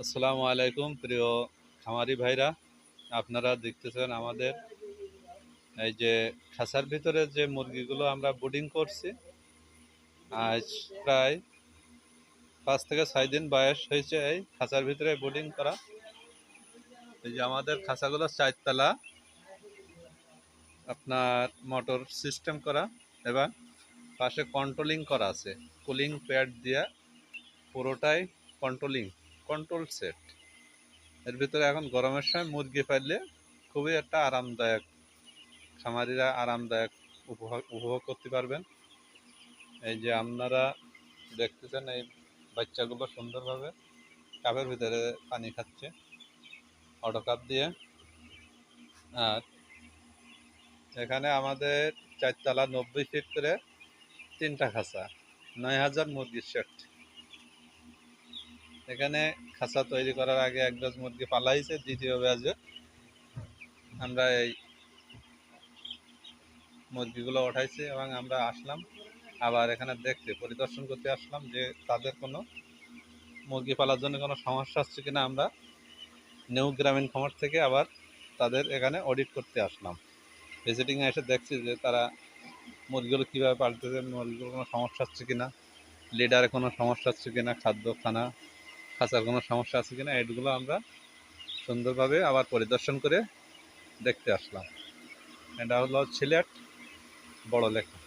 আসসালামু আলাইকুম প্রিয় খামারি ভাইরা, আপনারা দেখতেছেন আমাদের এই যে খাঁচার ভিতরে যে মুরগিগুলো আমরা ব্রুডিং করছি। আজ প্রায় 5 থেকে 6 দিন বয়স হয়েছে এই খাঁচার ভিতরে ব্রুডিং করা। এই যে আমাদের খাঁচাগুলো 4 তলা, আপনার মোটর সিস্টেম করা এবং পাশে কন্ট্রোলিং করা আছে, কুলিং প্যাড দিয়ে পুরোটাই কন্ট্রোল সেট। এর ভিতরে এখন গরমের সময় মুরগি পাইলে খুবই একটা আরামদায়ক, খামারিরা আরামদায়ক উপভোগ করতে পারবেন। এই যে আপনারা দেখতেছেন এই বাচ্চাগুলো সুন্দরভাবে কাপের ভিতরে পানি খাচ্ছে অটো কাপ দিয়ে। আর এখানে আমাদের 4 তলা 90 ফিট করে 3টা খাঁচা, 9,000 মুরগির সেট। এখানে খাঁচা তৈরি করার আগে এক ডজ মুরগি পালাইছে, দ্বিতীয় ব্যাচে আমরা এই মুরগিগুলো উঠাইছি এবং আমরা আসলাম আবার এখানে দেখতে পরিদর্শন করতে আসলাম যে তাদের কোনো মুরগি পালার জন্য কোনো সমস্যা হচ্ছে কিনা। আমরা নিউ গ্রামীণ খামার থেকে আবার তাদের এখানে অডিট করতে আসলাম। ভিজিটিংয়ে এসে দেখছি যে তারা মুরগিগুলো কীভাবে পালতেছে, মুরগিগুলো কোনো সমস্যা হচ্ছে কিনা, লিডারে কোনো সমস্যা হচ্ছে কিনা, খানা খাঁচার কোনো সমস্যা আছে কিনা, এগুলো আমরা সুন্দরভাবে আবার পরিদর্শন করে দেখতে আসলাম। এটা হলো সিলেট বড় লেখা।